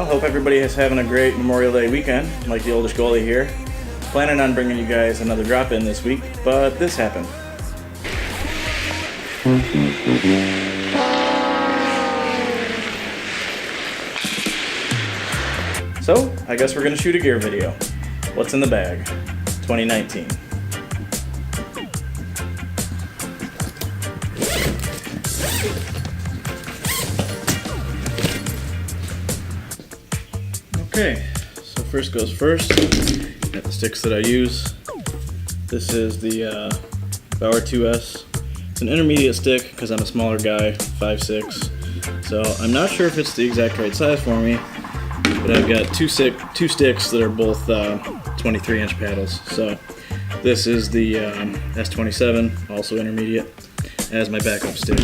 Well, hope everybody is having a great Memorial Day weekend. Mike the Oldest Goalie here. Planning on bringing you guys another drop-in this week, but this happened. So, I guess we're going to shoot a gear video. What's in the bag? 2019. Okay, so first goes first. Got the sticks that I use. This is the Bauer 2S. It's an intermediate stick because I'm a smaller guy, 5'6". So I'm not sure if it's the exact right size for me, but I've got two sticks that are both 23-inch paddles. So this is the S27, also intermediate, as my backup stick.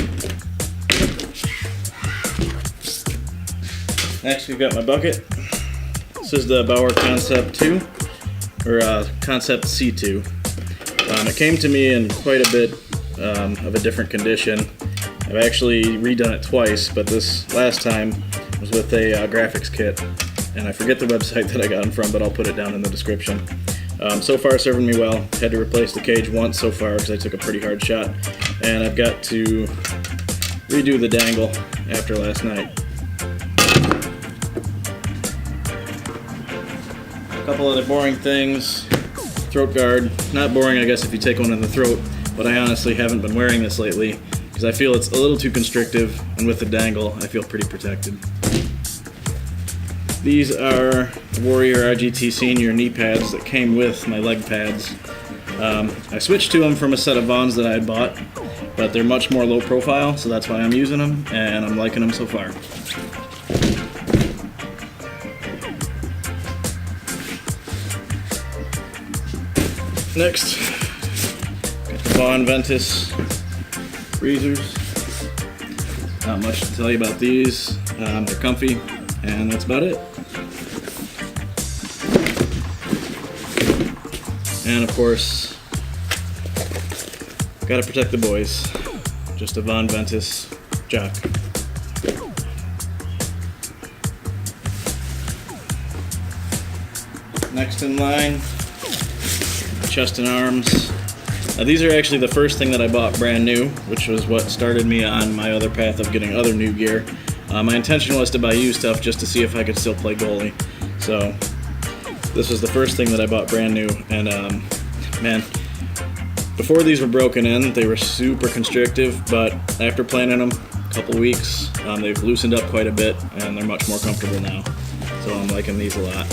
Next we've got my bucket. This is the Bauer Concept 2, or Concept C2. It came to me in quite a bit of a different condition. I've actually redone it twice, but this last time was with a graphics kit. And I forget the website that I got them from, but I'll put it down in the description. So far serving me well. Had to replace the cage once so far because I took a pretty hard shot. And I've got to redo the dangle after last night. A couple other boring things. Throat guard. Not boring, I guess, if you take one in the throat, but I honestly haven't been wearing this lately because I feel it's a little too constrictive, and with the dangle, I feel pretty protected. These are Warrior RGT Senior knee pads that came with my leg pads. I switched to them from a set of Vons that I had bought, but they're much more low profile, so that's why I'm using them, and I'm liking them so far. Next, got the Von Ventus freezers. Not much to tell you about these. They're comfy, and that's about it. And of course, gotta protect the boys. Just a Von Ventus jock. Next in line, chest and arms. Now these are actually the first thing that I bought brand new, which was what started me on my other path of getting other new gear. My intention was to buy used stuff just to see if I could still play goalie. So this was the first thing that I bought brand new, and man, before these were broken in, they were super constrictive, but after playing in them a couple weeks, they've loosened up quite a bit, and they're much more comfortable now. So I'm liking these a lot.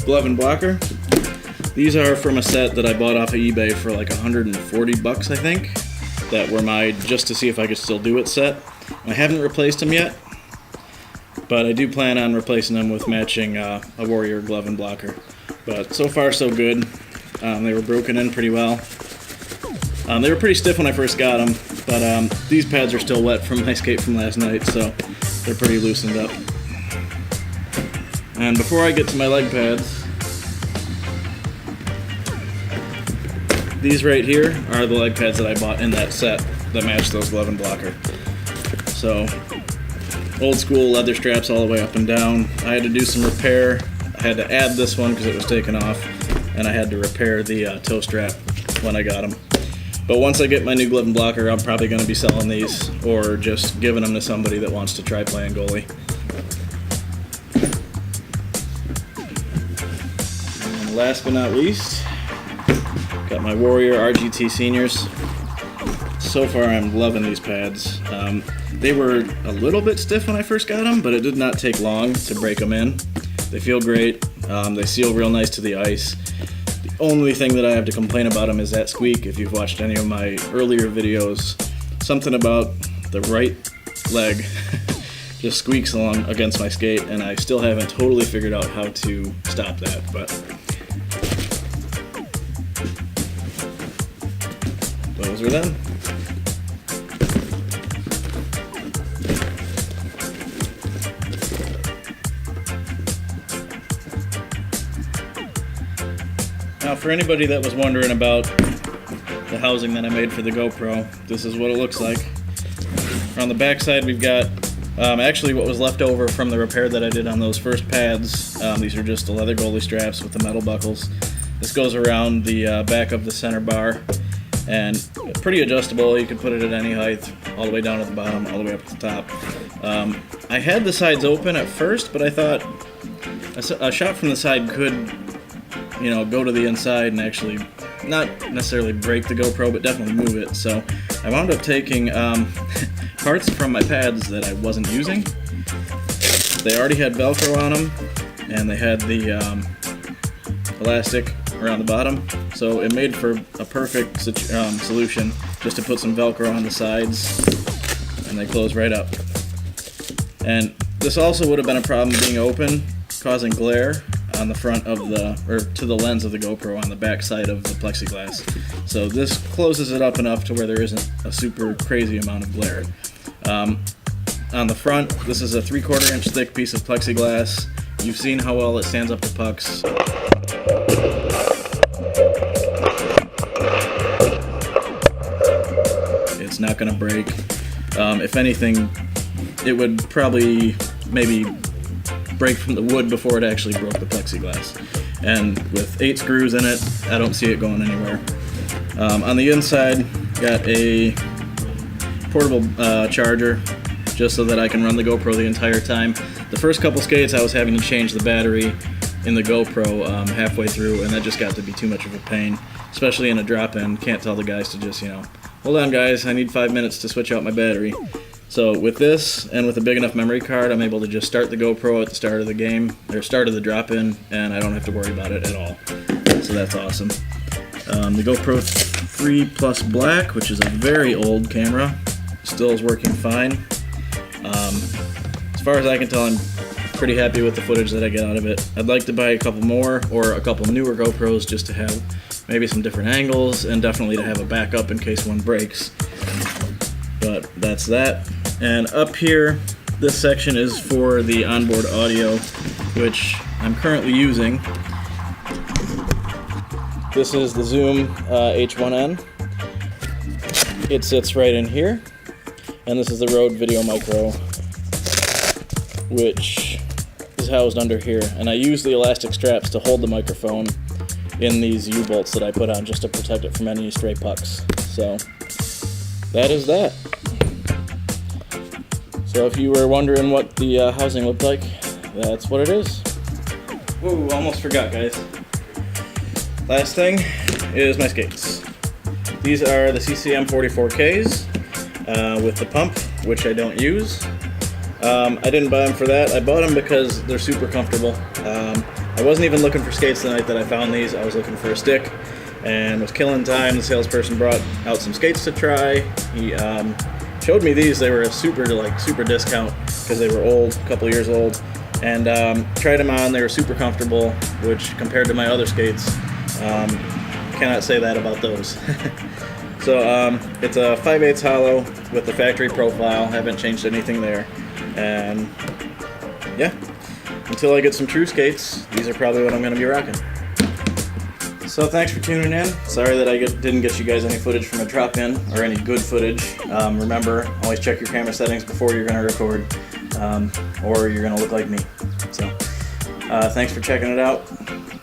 Glove and blocker. These are from a set that I bought off of eBay for like 140 bucks, I think. That were my just to see if I could still do it set. I haven't replaced them yet, but I do plan on replacing them with matching a Warrior glove and blocker. But so far so good. They were broken in pretty well. They were pretty stiff when I first got them, but these pads are still wet from my skate from last night, so they're pretty loosened up. And before I get to my leg pads, these right here are the leg pads that I bought in that set that match those glove and blocker. So, old school leather straps all the way up and down. I had to do some repair. I had to add this one because it was taken off, and I had to repair the toe strap when I got them. But once I get my new glove and blocker, I'm probably going to be selling these or just giving them to somebody that wants to try playing goalie. Last but not least, got my Warrior RGT Seniors. So far I'm loving these pads. They were a little bit stiff when I first got them, but it did not take long to break them in. They feel great. They seal real nice to the ice. The only thing that I have to complain about them is that squeak. If you've watched any of my earlier videos, something about the right leg just squeaks along against my skate, and I still haven't totally figured out how to stop that, but those are them. Now, for anybody that was wondering about the housing that I made for the GoPro, this is what it looks like. On the back side, we've got actually what was left over from the repair that I did on those first pads. These are just the leather goalie straps with the metal buckles. This goes around the back of the center bar, and pretty adjustable. You can put it at any height, all the way down at the bottom, all the way up to the top. I had the sides open at first, but I thought a shot from the side could, you know, go to the inside and actually not necessarily break the GoPro, but definitely move it. So I wound up taking parts from my pads that I wasn't using. They already had Velcro on them, and they had the elastic around the bottom, so it made for a perfect solution just to put some Velcro on the sides, and they close right up. And this also would have been a problem being open, causing glare on the front of the, or to the lens of the GoPro on the back side of the plexiglass. So this closes it up enough to where there isn't a super crazy amount of glare. On the front, this is a 3/4 inch thick piece of plexiglass. You've seen how well it stands up to pucks. It's not going to break. If anything, it would probably maybe break from the wood before it actually broke the plexiglass. And with 8 screws in it, I don't see it going anywhere. On the inside, got a portable charger, just so that I can run the GoPro the entire time. The first couple skates I was having to change the battery in the GoPro halfway through, and that just got to be too much of a pain, especially in a drop-in. Can't tell the guys to just, you know, hold on guys, I need 5 minutes to switch out my battery. So with this, and with a big enough memory card, I'm able to just start the GoPro at the start of the game, or start of the drop-in, and I don't have to worry about it at all. So that's awesome. The GoPro 3 Plus Black, which is a very old camera, still is working fine. As far as I can tell, I'm pretty happy with the footage that I get out of it. I'd like to buy a couple more, or a couple newer GoPros, just to have maybe some different angles, and definitely to have a backup in case one breaks. But that's that. And up here, this section is for the onboard audio, which I'm currently using. This is the Zoom H1N. It sits right in here. And this is the Rode Videomicro, which is housed under here. And I use the elastic straps to hold the microphone in these U-bolts that I put on just to protect it from any stray pucks. So that is that. So if you were wondering what the housing looked like, that's what it is. Whoa, almost forgot, guys. Last thing is my skates. These are the CCM 44Ks with the pump, which I don't use. I didn't buy them for that. I bought them because they're super comfortable. I wasn't even looking for skates the night that I found these. I was looking for a stick and was killing time. The salesperson brought out some skates to try. He showed me these. They were a super discount because they were old, a couple years old, and tried them on. They were super comfortable, which compared to my other skates, cannot say that about those. So it's a 5/8 hollow with the factory profile. Haven't changed anything there, and yeah, until I get some true skates, these are probably what I'm going to be rocking. So thanks for tuning in. Sorry that I didn't get you guys any footage from a drop-in, or any good footage. Remember, always check your camera settings before you're going to record, or you're going to look like me. So thanks for checking it out.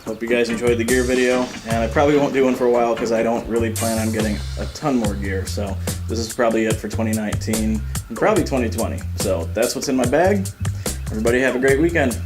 Hope you guys enjoyed the gear video, and I probably won't do one for a while because I don't really plan on getting a ton more gear. So this is probably it for 2019 and probably 2020. So that's what's in my bag. Everybody have a great weekend.